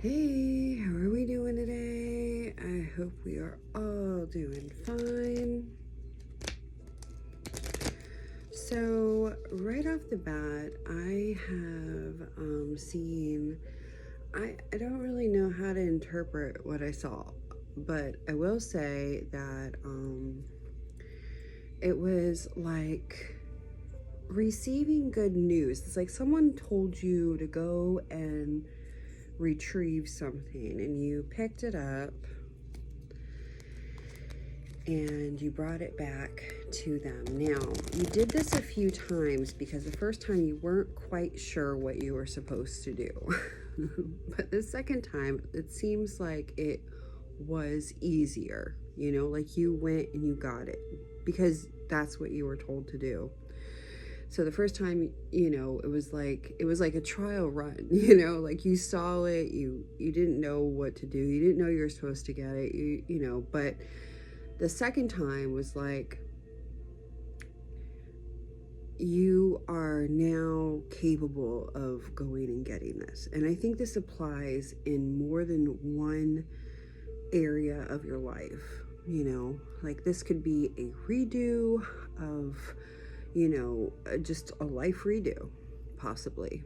Hey, how are we doing today? I hope we are all doing fine. So, right off the bat, I have seen, I don't really know how to interpret what I saw, but I will say that it was like receiving good news. It's like someone told you to go and retrieve something and you picked it up and you brought it back to them. Now, you did this a few times because the first time you weren't quite sure what you were supposed to do. But the second time, it seems like it was easier, like you went and you got it because that's what you were told to do. So the first time, it was like a trial run, like you saw it, you didn't know what to do. You didn't know you were supposed to get it, but the second time was like, you are now capable of going and getting this. And I think this applies in more than one area of your life, like this could be a redo of, just a life redo, possibly.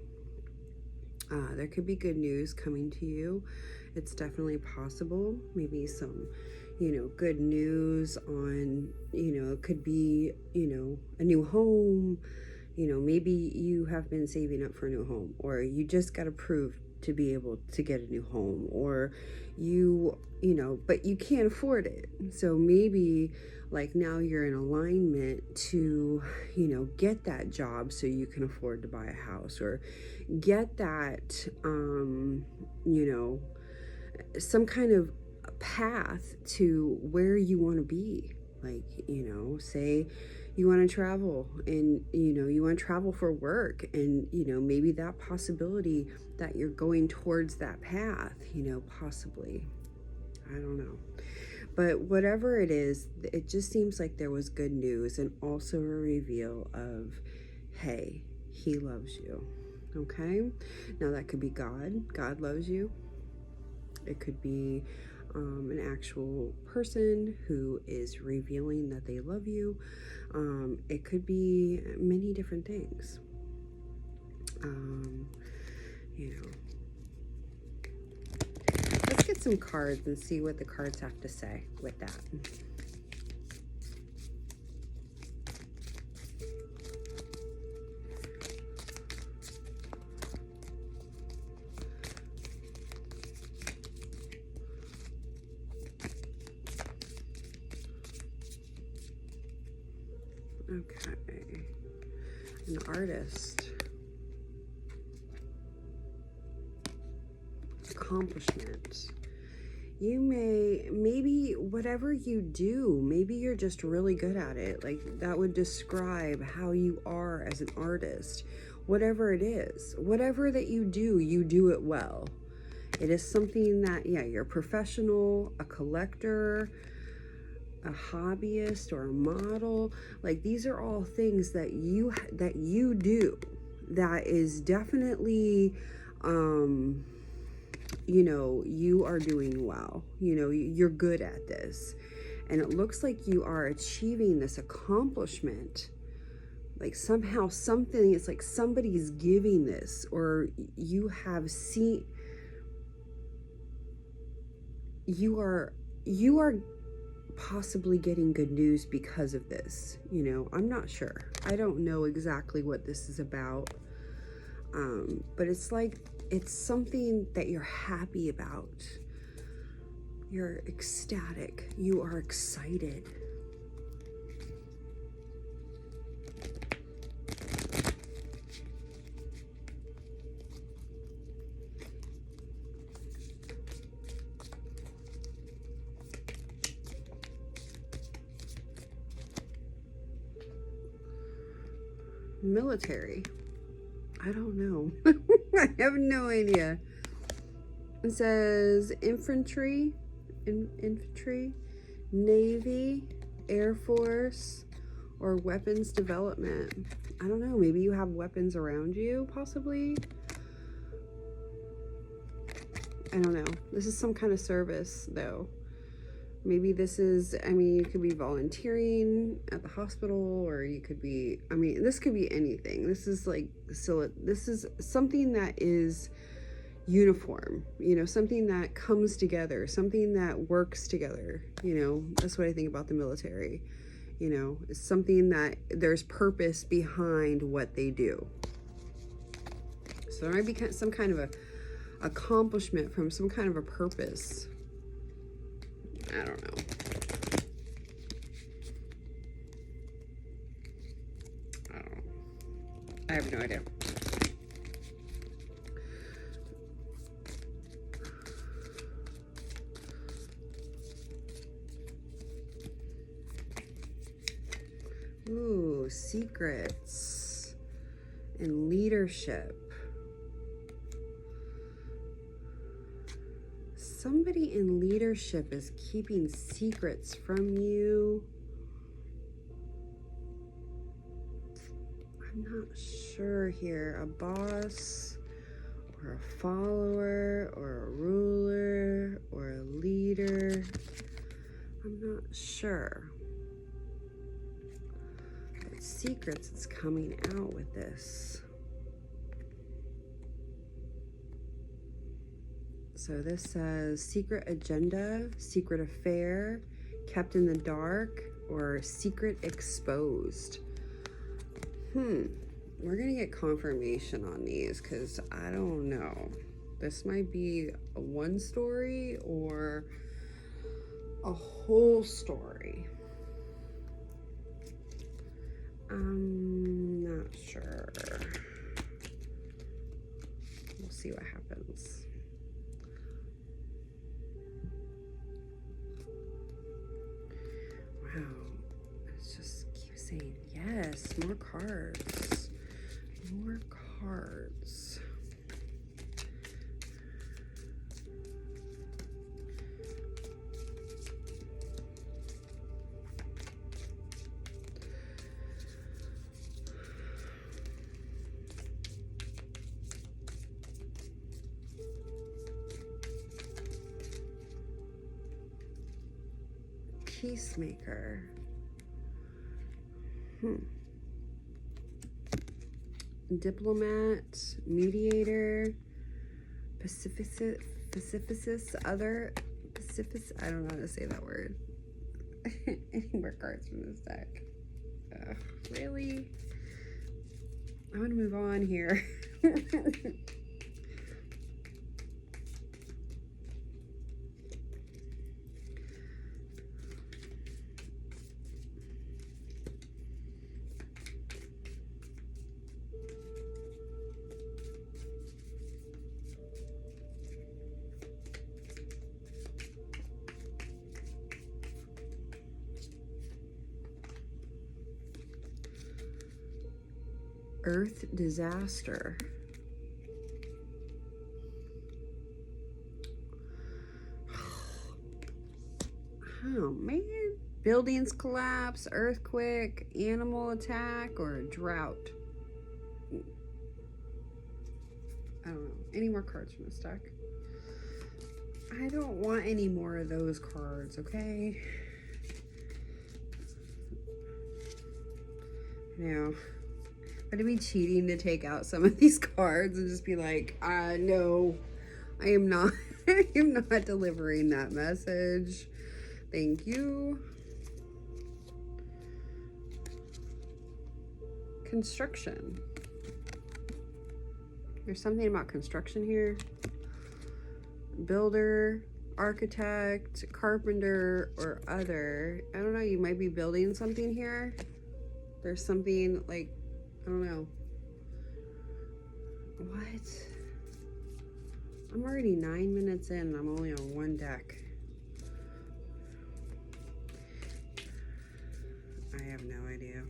There could be good news coming to you. It's definitely possible. Maybe some, good news on, it could be, a new home. Maybe you have been saving up for a new home, or you just got approved to be able to get a new home, or but you can't afford it. So maybe like now you're in alignment to, get that job so you can afford to buy a house, or get that, some kind of path to where you want to be. Like, say you want to travel and, you want to travel for work, and, maybe that possibility that you're going towards that path, possibly. I don't know. But whatever it is, it just seems like there was good news and also a reveal of, hey, he loves you. Okay? Now that could be God. God loves you. It could be an actual person who is revealing that they love you. It could be many different things. Let's get some cards and see what the cards have to say with that. Okay. An artist. Accomplishment. You maybe whatever you do, maybe you're just really good at it. Like that would describe how you are as an artist. Whatever it is, whatever that you do it well. It is something that, you're a professional, a collector, a hobbyist, or a model. Like these are all things that you do that is definitely you are doing well. You're good at this, and it looks like you are achieving this accomplishment. Like somehow something, it's like somebody's giving this, or you have seen, you are possibly getting good news because of this. I'm not sure. I don't know exactly what this is about. But it's like, it's something that you're happy about. You're ecstatic. You are excited. Military. I don't know. I have no idea. It says infantry, Navy, Air Force, or weapons development. I don't know. Maybe you have weapons around you, possibly. I don't know. This is some kind of service, though. Maybe this is, I mean, you could be volunteering at the hospital, or you could be, I mean, this could be anything. This is like, so this is something that is uniform, you know, something that comes together, something that works together. You know, that's what I think about the military. You know, it's something that there's purpose behind what they do. So there might be some kind of a accomplishment from some kind of a purpose. I don't know. I don't know. I have no idea. Ooh, secrets and leadership. Somebody in leadership is keeping secrets from you. I'm not sure here. A boss, or a follower, or a ruler, or a leader. I'm not sure. But secrets is coming out with this. So this says secret agenda, secret affair, kept in the dark, or secret exposed. We're gonna get confirmation on these because I don't know. This might be a one story or a whole story. I'm not sure. We'll see what happens. Wow, it just keeps saying yes, more cards, more cards. Peacemaker. Diplomat, mediator, pacificist, other, I don't know how to say that word. Any more cards from this deck? Really? I'm gonna move on here. Earth disaster. Oh man. Buildings collapse, earthquake, animal attack, or drought. I don't know. Any more cards from this deck? I don't want any more of those cards, okay? Now, would it be cheating to take out some of these cards and just be like, no, I am not, I am not delivering that message. Thank you. Construction. There's something about construction here. Builder, architect, carpenter, or other. I don't know, you might be building something here. There's something like, I don't know. What? I'm already 9 minutes in and I'm only on one deck. I have no idea.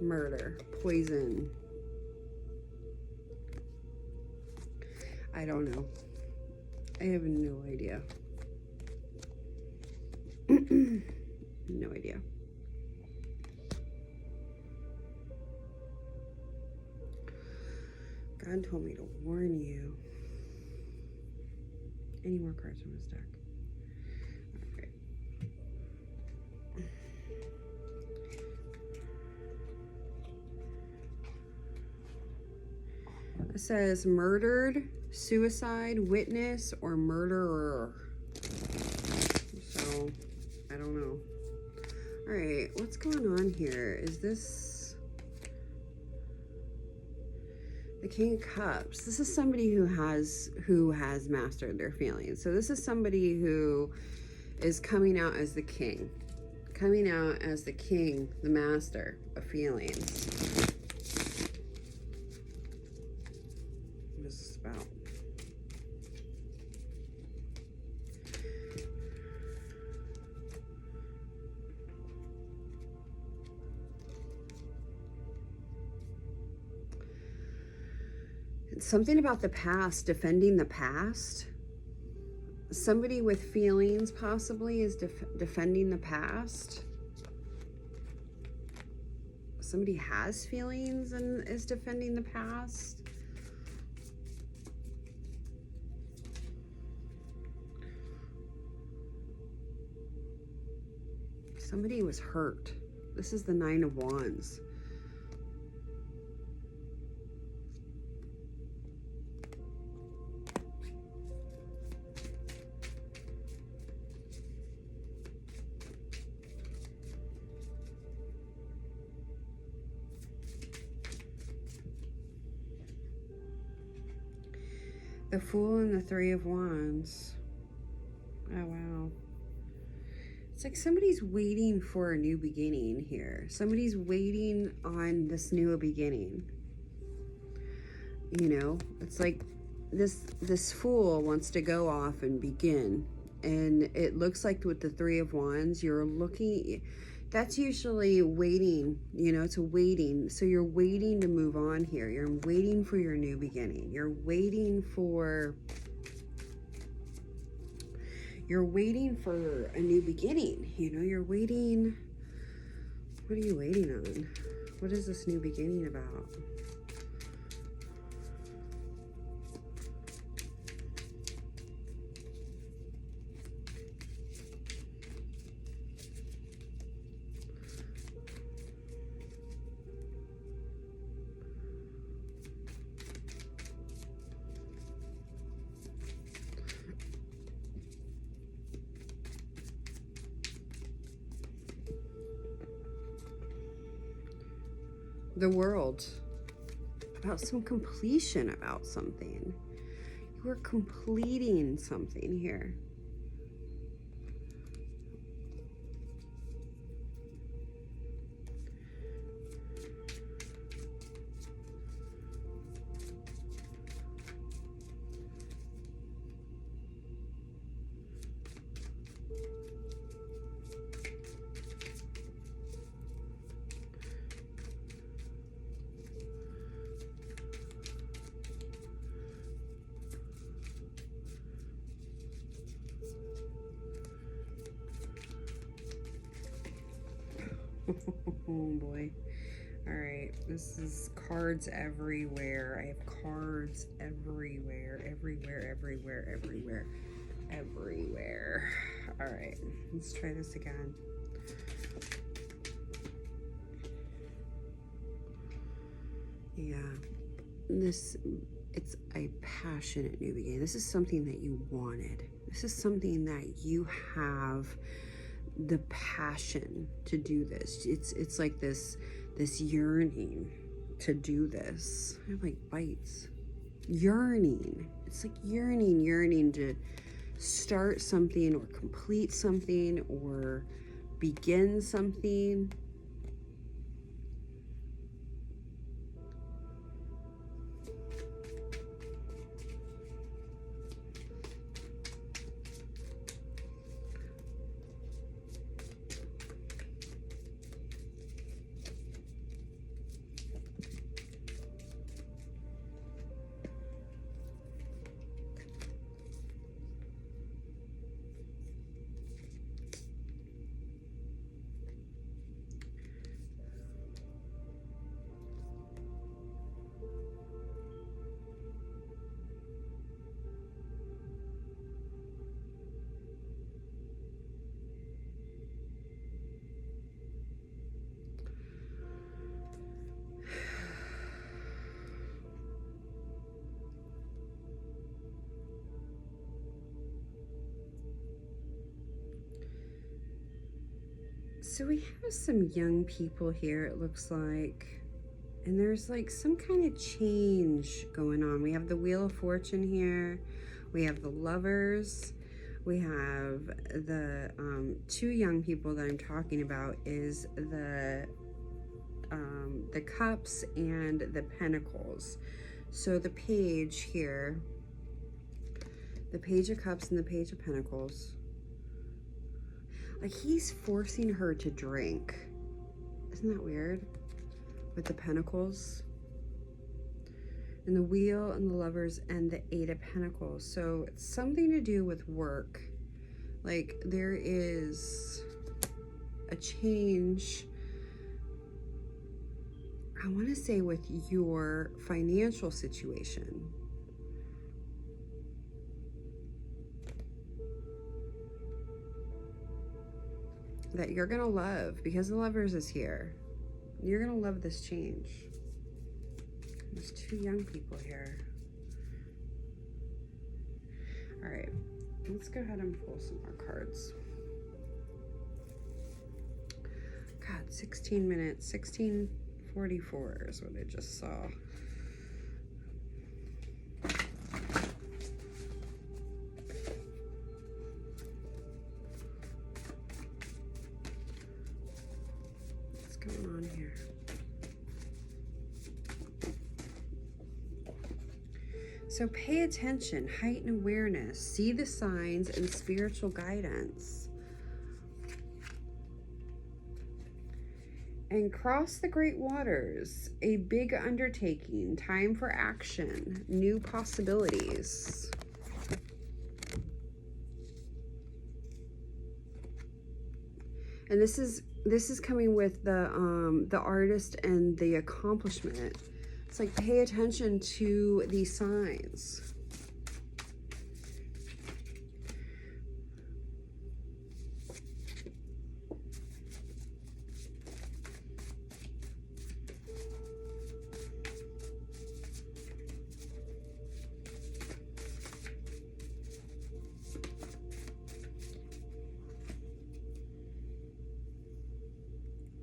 Murder, poison. I don't know. I have no idea. No idea. God told me to warn you. Any more cards from this deck? Alright. It says murdered, suicide, witness, or murderer. So, I don't know. Alright, what's going on here? Is this the King of Cups? This is somebody who has mastered their feelings. So this is somebody who is coming out as the king. Coming out as the king, the master of feelings. What is this about? It's something about the past, defending the past. Somebody with feelings possibly is defending the past. Somebody has feelings and is defending the past. Somebody was hurt. This is the Nine of Wands. The Fool and the Three of Wands. Oh, wow. It's like somebody's waiting for a new beginning here. Somebody's waiting on this new beginning. You know, it's like this Fool wants to go off and begin. And it looks like with the Three of Wands, you're looking... That's usually waiting, you know, it's a waiting. So you're waiting to move on here. You're waiting for your new beginning. You're waiting for a new beginning. You know, you're waiting. What are you waiting on? What is this new beginning about? The World, about some completion, about something. You are completing something here. Oh boy. All right, this is cards everywhere. I have cards everywhere, everywhere. All right, let's try this again. Yeah, it's a passionate new beginning. This is something that you wanted. This is something that you have the passion to do this. It's like this yearning to do this. I have like bites. Yearning. It's like yearning to start something or complete something or begin something. So we have some young people here, it looks like. And there's like some kind of change going on. We have the Wheel of Fortune here. We have the Lovers. We have the two young people that I'm talking about is the Cups and the Pentacles. So the Page here, the Page of Cups and the Page of Pentacles. Like he's forcing her to drink. Isn't that weird? With the Pentacles and the Wheel and the Lovers and the Eight of Pentacles. So it's something to do with work. Like there is a change, I want to say, with your financial situation. That you're going to love because the Lovers is here. You're going to love this change. There's two young people here. All right, let's go ahead and pull some more cards. God, 16 minutes, 16:44 is what I just saw. What's going on here? So pay attention, heighten awareness, see the signs and spiritual guidance. And cross the great waters, a big undertaking, time for action, new possibilities. And this is coming with the artist and the accomplishment. It's like, pay attention to these signs.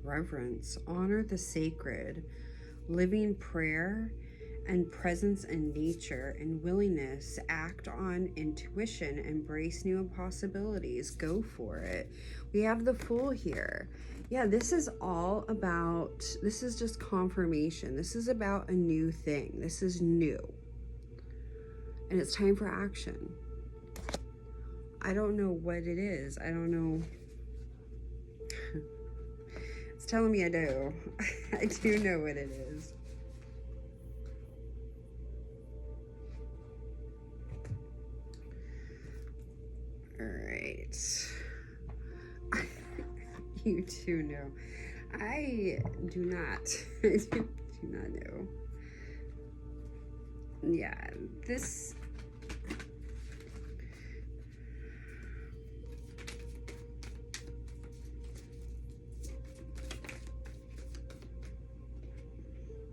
Reverence, honor the sacred, living prayer and presence in nature, and willingness, act on intuition, embrace new possibilities, go for it. We have the Fool here. Yeah, this is all about, this is just confirmation. This is about a new thing. This is new. And it's time for action. I don't know what it is. I don't know. It's telling me I do. I do know what it is. All right. You do know. I do not. I do not know. Yeah, this.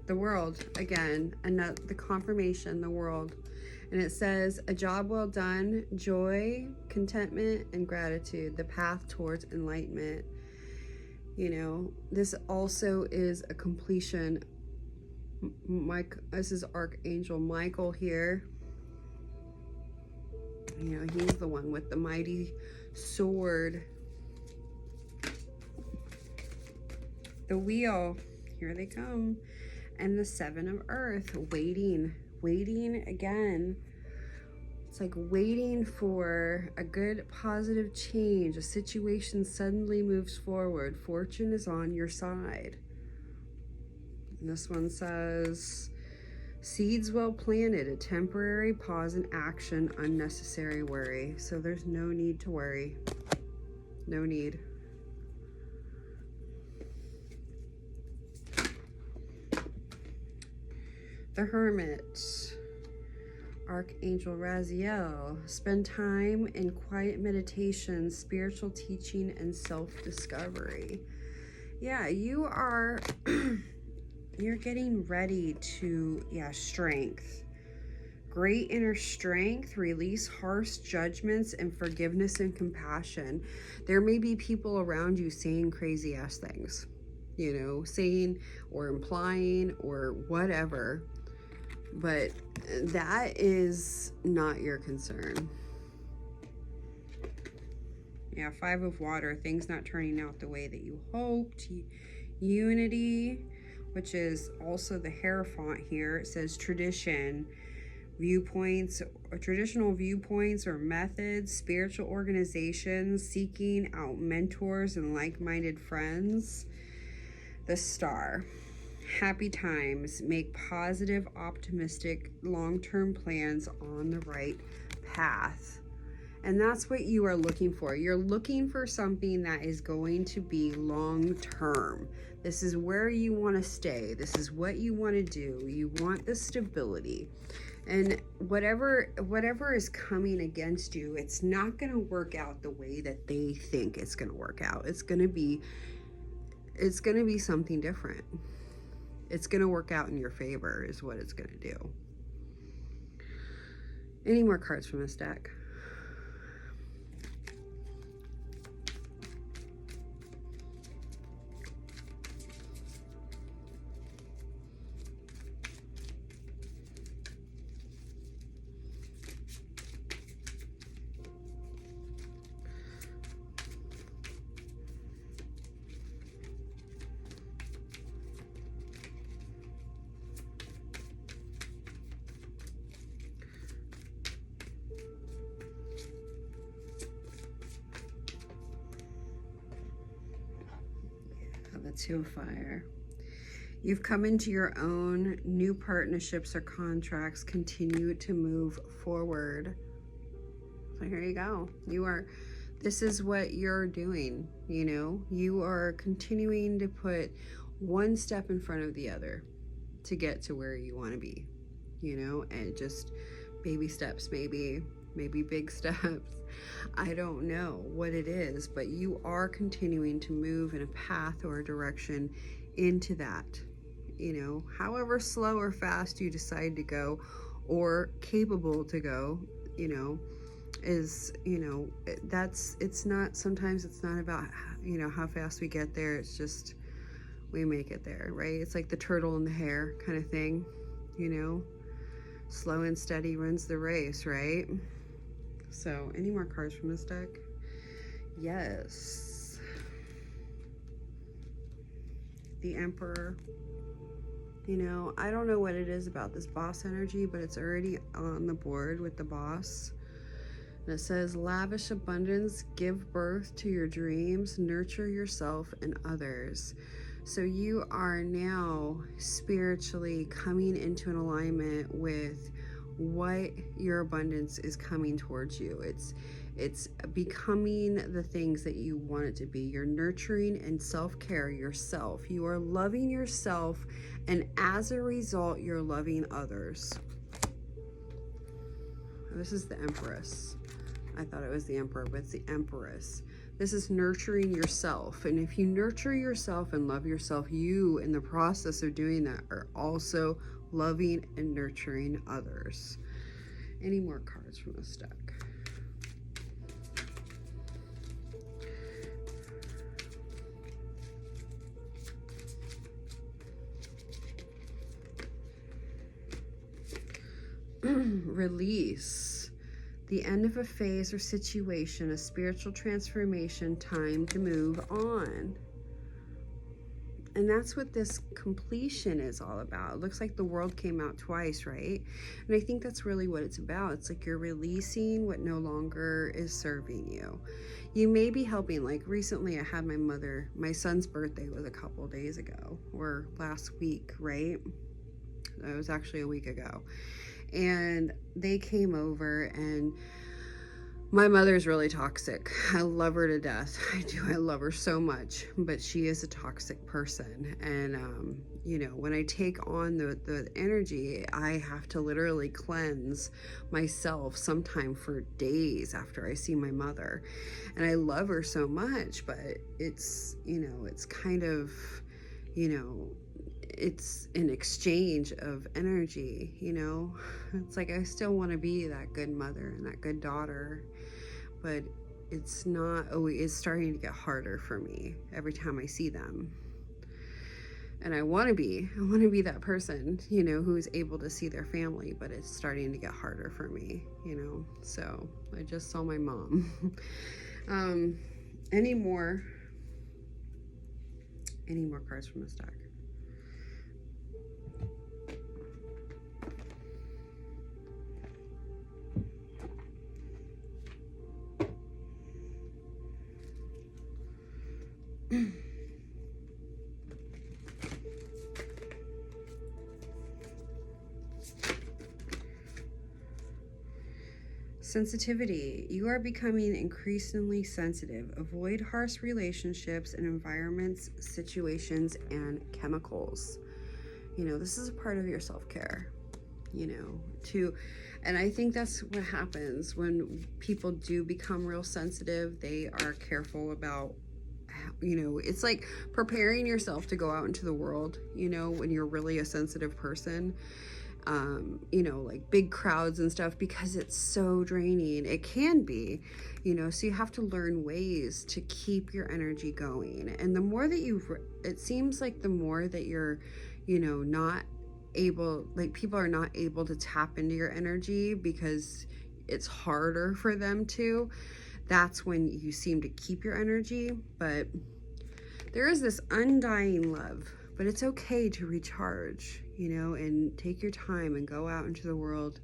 The World, again, the confirmation, the World. And it says, a job well done, joy, contentment, and gratitude, the path towards enlightenment. You know, this also is a completion. This is Archangel Michael here. You know, he's the one with the mighty sword. The Wheel, here they come. And the Seven of Earth, waiting again. It's like waiting for a good positive change. A situation suddenly moves forward. Fortune is on your side. And this one says, seeds well planted, a temporary pause in action, unnecessary worry. So there's no need to worry. No need. The Hermit, Archangel Raziel, spend time in quiet meditation, spiritual teaching, and self-discovery. Yeah, you are, you're getting ready to, strength, Great inner strength, release harsh judgments, and forgiveness and compassion. There may be people around you saying crazy ass things, you know, saying or implying or whatever, but that is not your concern. Yeah, 5 of water, things not turning out the way that you hoped. Unity, which is also the Hierophant here. It says tradition, viewpoints, or traditional viewpoints or methods, spiritual organizations, seeking out mentors and like-minded friends. The Star, happy times, make positive, optimistic, long-term plans on the right path. And that's what you are looking for. You're looking for something that is going to be long-term. This is where you want to stay. This is what you want to do. You want the stability. And whatever is coming against you, it's not going to work out the way that they think it's going to work out. It's going to be something different. It's going to work out in your favor is what it's going to do. Any more cards from this deck? The 2 of Fire. You've come into your own. New partnerships or contracts continue to move forward. So here you go. This is what you're doing, you know. You are continuing to put one step in front of the other to get to where you want to be, you know, and just baby steps, maybe big steps. I don't know what it is, but you are continuing to move in a path or a direction into that, you know, however slow or fast you decide to go or capable to go, you know, is, you know, sometimes it's not about, you know, how fast we get there. It's just, we make it there, right? It's like the turtle and the hare kind of thing, you know, slow and steady runs the race, right? So, any more cards from this deck? Yes. The Emperor. You know, I don't know what it is about this boss energy, but it's already on the board with the boss. And it says, lavish abundance, give birth to your dreams, nurture yourself and others. So you are now spiritually coming into an alignment with what your abundance is coming towards you. It's becoming the things that you want it to be. You're nurturing and self-care yourself. You are loving yourself, and as a result, you're loving others. This is the Empress. I thought it was the Emperor, but it's the Empress. This is nurturing yourself. And if you nurture yourself and love yourself, you, in the process of doing that, are also loving and nurturing others. Any more cards from this deck? Release. The end of a phase or situation, a spiritual transformation, time to move on. And that's what this completion is all about. It looks like the world came out twice, right? And I think that's really what it's about. It's like you're releasing what no longer is serving you. You may be helping. Like recently I had my son's birthday was a couple days ago, or last week, right? It was actually a week ago. And they came over, and my mother's really toxic. I love her to death. I do. I love her so much, but she is a toxic person. And, you know, when I take on the energy, I have to literally cleanse myself sometime for days after I see my mother. And I love her so much, but it's, you know, it's kind of, you know, it's an exchange of energy, you know. It's like I still want to be that good mother and that good daughter, but it's not always, it's starting to get harder for me every time I see them. And I want to be that person, you know, who's able to see their family, but it's starting to get harder for me, you know. So I just saw my mom. Any more cards from this deck? Sensitivity. You are becoming increasingly sensitive. Avoid harsh relationships and environments, situations, and chemicals. You know, this is a part of your self-care, you know, and I think that's what happens when people do become real sensitive. They are careful about, you know, it's like preparing yourself to go out into the world, you know, when you're really a sensitive person. You know, like big crowds and stuff, because it's so draining. It can be, you know, so you have to learn ways to keep your energy going. And the more that it seems like the more that you're, you know, not able, like people are not able to tap into your energy because it's harder for them to, that's when you seem to keep your energy. But there is this undying love, but it's okay to recharge, you know, and take your time and go out into the world.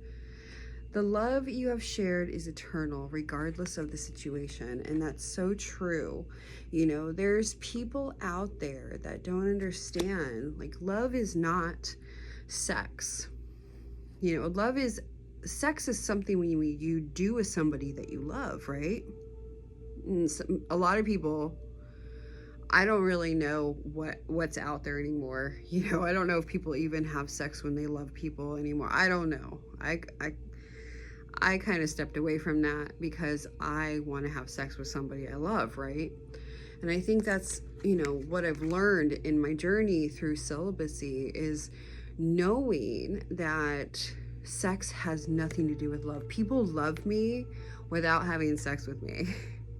The love you have shared is eternal, regardless of the situation. And that's so true. You know, there's people out there that don't understand, like, love is not sex. You know, sex is something when you do with somebody that you love, right? And a lot of people, I don't really know what's out there anymore. You know, I don't know if people even have sex when they love people anymore. I don't know. I kind of stepped away from that because I want to have sex with somebody I love, right? And I think that's, you know, what I've learned in my journey through celibacy is knowing that sex has nothing to do with love. People love me without having sex with me.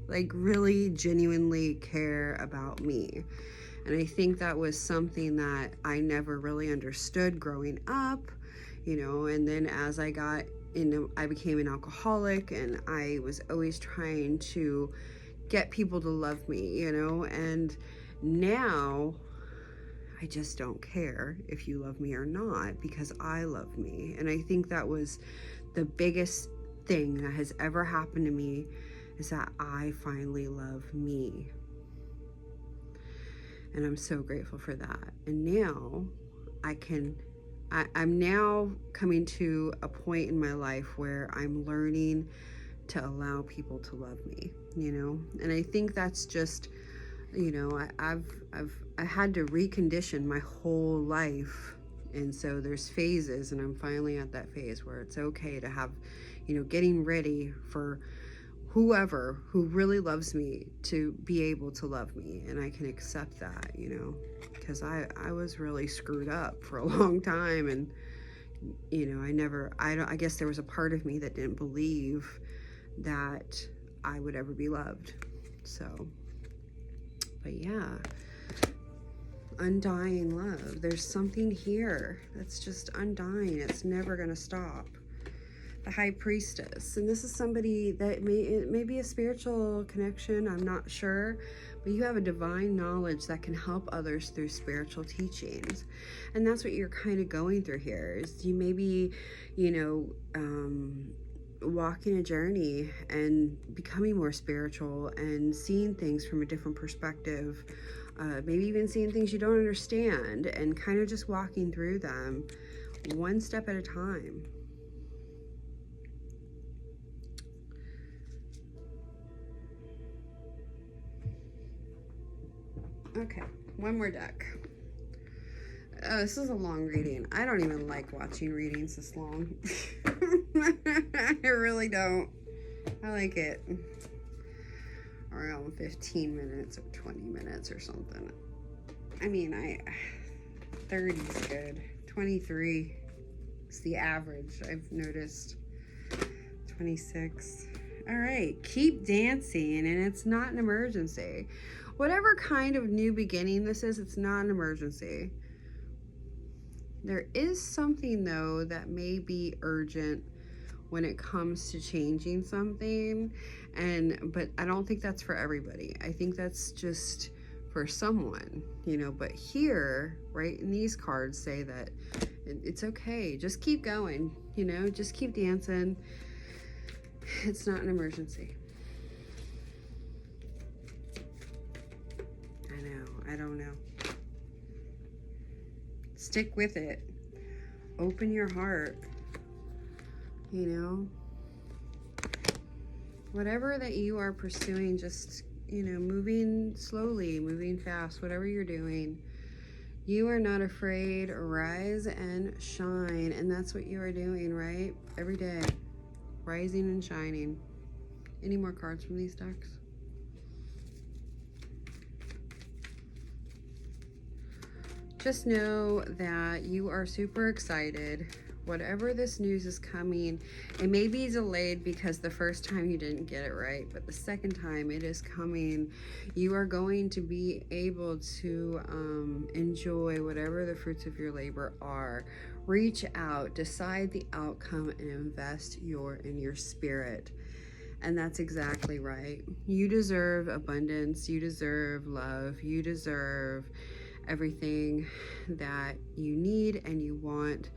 Like really genuinely care about me. And I think that was something that I never really understood growing up, you know. And then as I became an alcoholic, and I was always trying to get people to love me, you know. And now I just don't care if you love me or not, because I love me. And I think that was the biggest thing that has ever happened to me, is that I finally love me. And I'm so grateful for that. And now I'm now coming to a point in my life where I'm learning to allow people to love me, you know. And I think that's just, you know, I had to recondition my whole life. And so there's phases, and I'm finally at that phase where it's okay to have, you know, getting ready for whoever who really loves me to be able to love me. And I can accept that, you know, because I was really screwed up for a long time. And, you know, I guess there was a part of me that didn't believe that I would ever be loved. So, but yeah, undying love. There's something here that's just undying. It's never going to stop. The High Priestess, and this is somebody that it may be a spiritual connection, I'm not sure, but you have a divine knowledge that can help others through spiritual teachings. And that's what you're kind of going through here, is you may be, you know, walking a journey and becoming more spiritual and seeing things from a different perspective, maybe even seeing things you don't understand, and kind of just walking through them one step at a time. Okay, one more deck. This is a long reading. I don't even like watching readings this long. I really don't. I like it around 15 minutes or 20 minutes or something. I mean, 30 is good. 23 is the average, I've noticed. 26. All right, keep dancing, and it's not an emergency. Whatever kind of new beginning this is, it's not an emergency. There is something, though, that may be urgent when it comes to changing something, but I don't think that's for everybody. I think that's just for someone, you know. But here, right in these cards, say that it's okay. Just keep going, you know, just keep dancing. It's not an emergency. I don't know. Stick with it. Open your heart. You know, whatever that you are pursuing, just, you know, moving slowly, moving fast, whatever you're doing, you are not afraid. Rise and shine. And that's what you are doing, right? Every day, rising and shining. Any more cards from these decks? Just know that you are super excited. Whatever this news is coming, it may be delayed because the first time you didn't get it right, but the second time it is coming. You are going to be able to enjoy whatever the fruits of your labor are. Reach out, decide the outcome, and invest in your spirit. And that's exactly right. You deserve abundance. You deserve love. You deserve everything that you need and you want.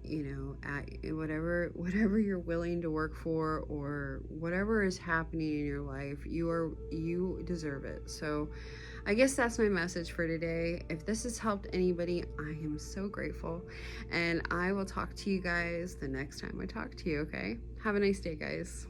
You know, at whatever you're willing to work for, or whatever is happening in your life, you deserve it. So I guess that's my message for today. If this has helped anybody, I am so grateful, and I will talk to you guys the next time I talk to you. Okay, have a nice day, guys.